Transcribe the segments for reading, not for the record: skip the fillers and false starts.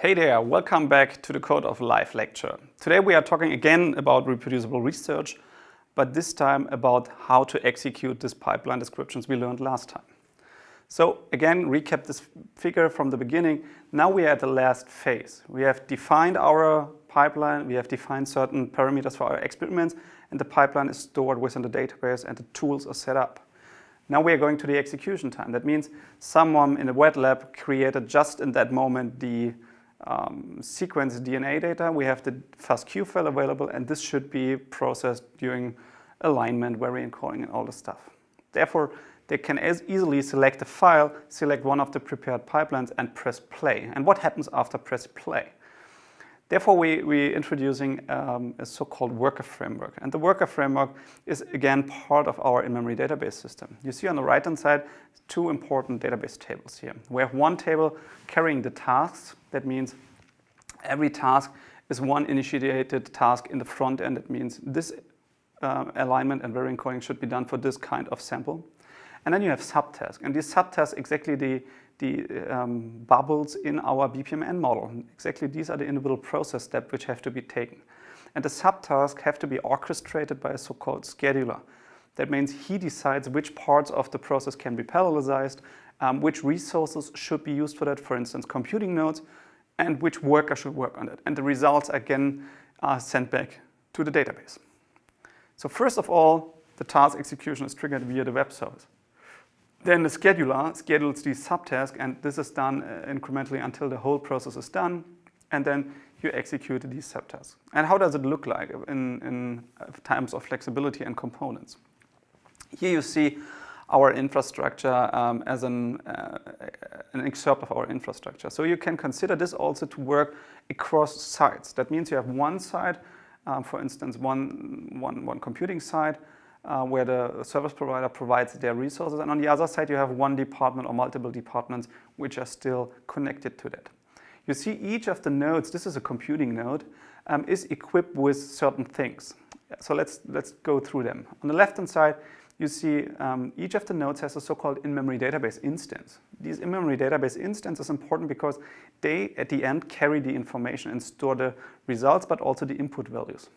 Hey there, welcome back to the Code of Life lecture. Today we are talking again about reproducible research, but this time about how to execute these pipeline descriptions we learned last time. So again, recap this figure from the beginning. Now we are at the last phase. We have defined our pipeline, we have defined certain parameters for our experiments, and the pipeline is stored within the database and the tools are set up. Now we are going to the execution time. That means someone in a wet lab created just in that moment the sequence DNA data. We have the FASTQ file available, and this should be processed during alignment, variant calling, and all the stuff. Therefore, they can as easily select a file, select one of the prepared pipelines, and press play. And what happens after press play? Therefore, we're introducing a so-called worker framework. And the worker framework is, again, part of our in-memory database system. You see on the right-hand side two important database tables here. We have one table carrying the tasks. That means every task is one initiated task in the front end. That means this alignment and variant calling should be done for this kind of sample. And then you have subtasks. And these subtasks exactly the bubbles in our BPMN model. Exactly these are the individual process steps which have to be taken. And the subtasks have to be orchestrated by a so-called scheduler. That means he decides which parts of the process can be parallelized, which resources should be used for that, for instance, computing nodes, and which worker should work on it. And the results, again, are sent back to the database. So first of all, the task execution is triggered via the web service. Then the scheduler schedules these subtasks, and this is done incrementally until the whole process is done, and then you execute these subtasks. And how does it look like in terms of flexibility and components? Here you see our infrastructure as an excerpt of our infrastructure. So you can consider this also to work across sites. That means you have one site, for instance, one computing site, where the service provider provides their resources, and on the other side you have one department or multiple departments which are still connected to that. You see each of the nodes, this is a computing node, is equipped with certain things. So let's go through them. On the left hand side you see each of the nodes has a so-called in-memory database instance. These in-memory database instance is important because they at the end carry the information and store the results but also the input values.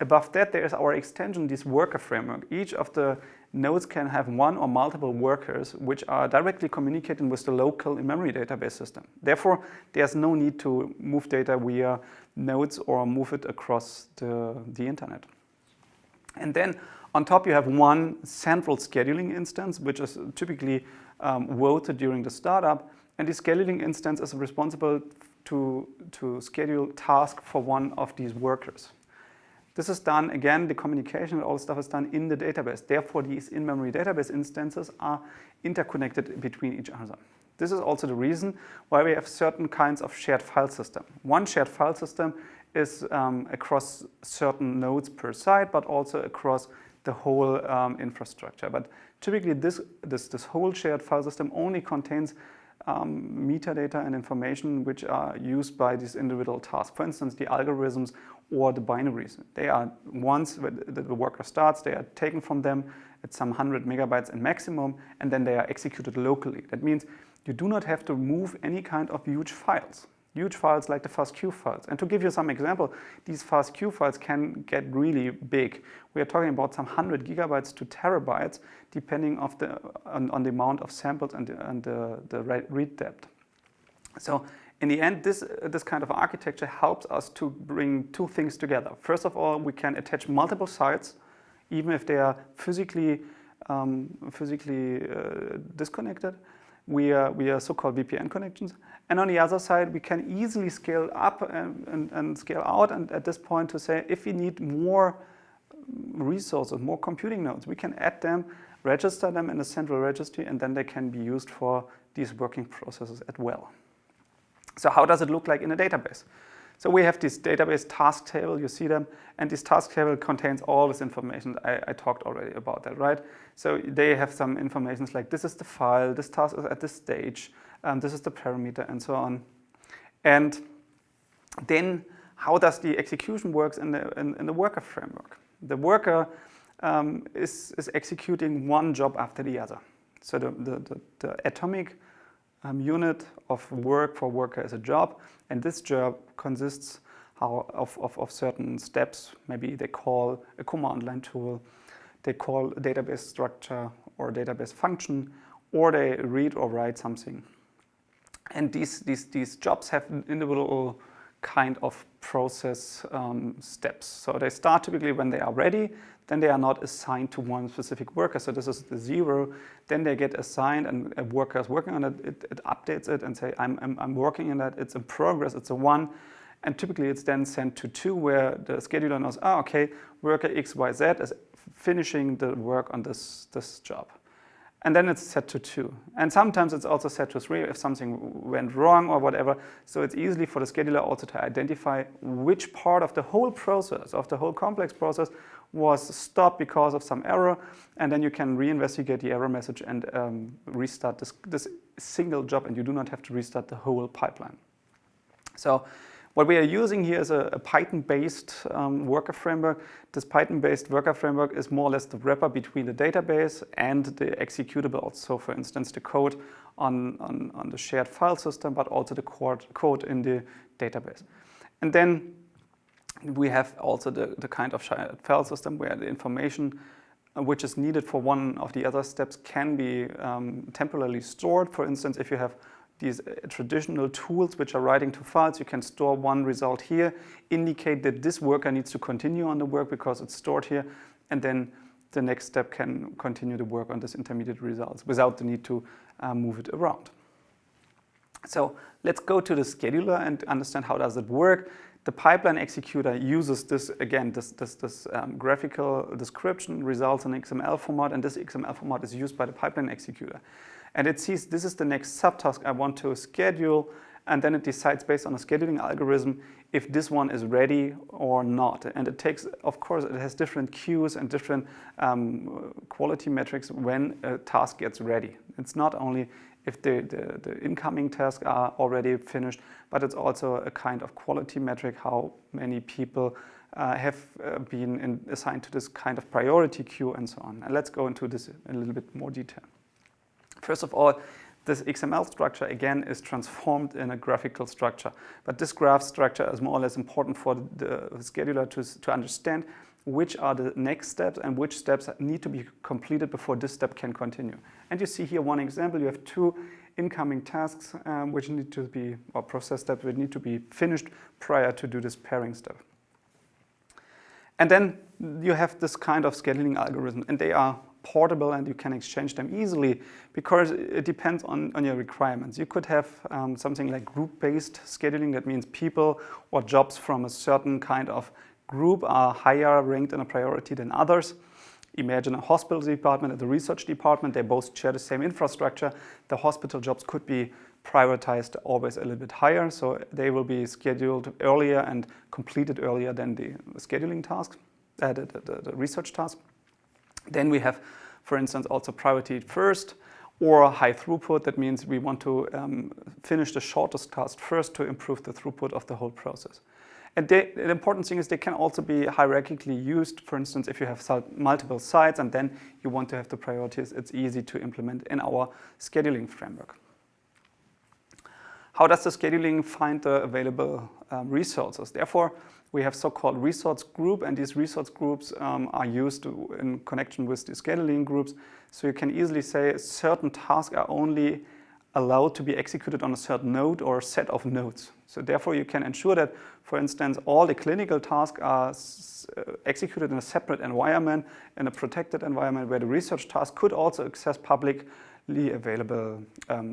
Above that, there is our extension, this worker framework. Each of the nodes can have one or multiple workers which are directly communicating with the local in-memory database system. Therefore, there's no need to move data via nodes or move it across the internet. And then on top, you have one central scheduling instance, which is typically voted during the startup. And this scheduling instance is responsible to schedule tasks for one of these workers. This is done, again, the communication and all stuff is done in the database. Therefore, these in-memory database instances are interconnected between each other. This is also the reason why we have certain kinds of shared file system. One shared file system is across certain nodes per site, but also across the whole infrastructure. But typically, this whole shared file system only contains metadata and information which are used by these individual tasks. For instance, the algorithms or the binaries. They are, once the worker starts, they are taken from them at some 100 megabytes in maximum, and then they are executed locally. That means you do not have to move any kind of huge files like the FASTQ files. And to give you some example, these FASTQ files can get really big. We are talking about some 100 gigabytes to terabytes, depending on the amount of samples and the read depth. So in the end, this kind of architecture helps us to bring two things together. First of all, we can attach multiple sites, even if they are physically disconnected. We are so-called VPN connections. And on the other side, we can easily scale up and scale out. And at this point to say, if we need more resources, more computing nodes, we can add them, register them in a central registry, and then they can be used for these working processes as well. So how does it look like in a database? So we have this database task table, you see them, and this task table contains all this information. I talked already about that, right? So they have some information like this is the file, this task is at this stage, this is the parameter, and so on. And then how does the execution works in the worker framework? The worker is executing one job after the other. So the atomic unit of work for worker is a job, and this job consists of certain steps. Maybe they call a command line tool, they call a database structure or a database function, or they read or write something. And these jobs have individual kind of process steps. So they start typically when they are ready, then they are not assigned to one specific worker. So this is the 0. Then they get assigned, and a worker is working on it. It updates it and say, I'm working on that. It's in progress. It's a 1. And typically it's then sent to 2, where the scheduler knows, okay, worker XYZ is finishing the work on this job. And then it's set to 2. And sometimes it's also set to 3 if something went wrong or whatever. So it's easy for the scheduler also to identify which part of the whole process, of the whole complex process, was stopped because of some error. And then you can reinvestigate the error message and restart this single job, and you do not have to restart the whole pipeline. So what we are using here is a Python-based worker framework. This Python-based worker framework is more or less the wrapper between the database and the executable. So for instance, the code on the shared file system, but also the code in the database. And then we have also the kind of shared file system where the information which is needed for one of the other steps can be temporarily stored. For instance, if you have these traditional tools which are writing to files, you can store one result here, indicate that this worker needs to continue on the work because it's stored here, and then the next step can continue to work on this intermediate results without the need to move it around. So let's go to the scheduler and understand how does it work. The pipeline executor uses this, again, this graphical description results in XML format, and this XML format is used by the pipeline executor. And it sees this is the next subtask I want to schedule, and then it decides based on a scheduling algorithm if this one is ready or not. And it takes, of course, it has different queues and different quality metrics when a task gets ready. It's not only if the incoming tasks are already finished, but it's also a kind of quality metric, how many people have been assigned to this kind of priority queue and so on. And let's go into this in a little bit more detail. First of all, this XML structure, again, is transformed in a graphical structure. But this graph structure is more or less important for the scheduler to understand which are the next steps and which steps need to be completed before this step can continue. And you see here one example. You have 2 incoming tasks which need to be, or process steps which need to be finished prior to do this pairing step. And then you have this kind of scheduling algorithm, and they are portable and you can exchange them easily because it depends on your requirements. You could have something like group-based scheduling. That means people or jobs from a certain kind of group are higher ranked in a priority than others. Imagine a hospital department and the research department. They both share the same infrastructure. The hospital jobs could be prioritized always a little bit higher, so they will be scheduled earlier and completed earlier than the scheduling task, the research task. Then we have, for instance, also priority first or high throughput. That means we want to finish the shortest task first to improve the throughput of the whole process. And the important thing is they can also be hierarchically used. For instance, if you have multiple sites and then you want to have the priorities, it's easy to implement in our scheduling framework. How does the scheduling find the available resources? Therefore, we have so-called resource group, and these resource groups are used in connection with the scheduling groups. So you can easily say certain tasks are only allowed to be executed on a certain node or set of nodes. So therefore you can ensure that, for instance, all the clinical tasks are executed in a separate environment, in a protected environment where the research task could also access publicly available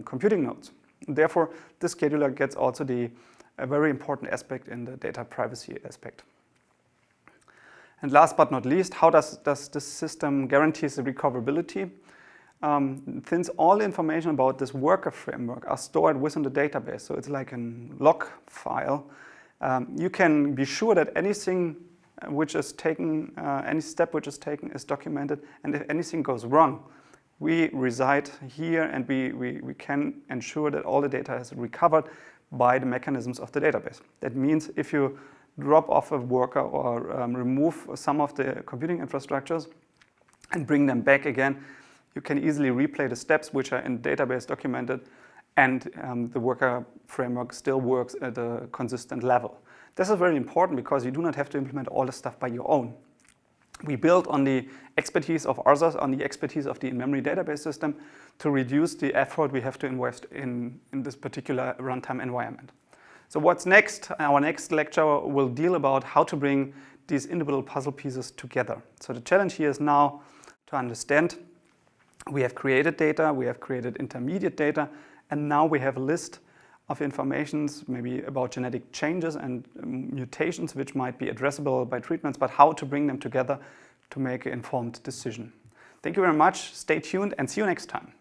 computing nodes. Therefore, the scheduler gets also a very important aspect in the data privacy aspect. And last but not least, how does this system guarantees the recoverability? Since all information about this worker framework are stored within the database, so it's like a log file, you can be sure that anything which is taken, any step which is taken is documented, and if anything goes wrong, we reside here and we can ensure that all the data is recovered by the mechanisms of the database. That means if you drop off a worker or remove some of the computing infrastructures and bring them back again, you can easily replay the steps which are in the database documented and the worker framework still works at a consistent level. This is very important because you do not have to implement all the stuff by your own. We build on the expertise of others, on the expertise of the in-memory database system to reduce the effort we have to invest in this particular runtime environment. So what's next? Our next lecture will deal about how to bring these individual puzzle pieces together. So the challenge here is now to understand we have created data, we have created intermediate data, and now we have a list of informations maybe about genetic changes and mutations which might be addressable by treatments, but how to bring them together to make an informed decision. Thank you very much, stay tuned and see you next time.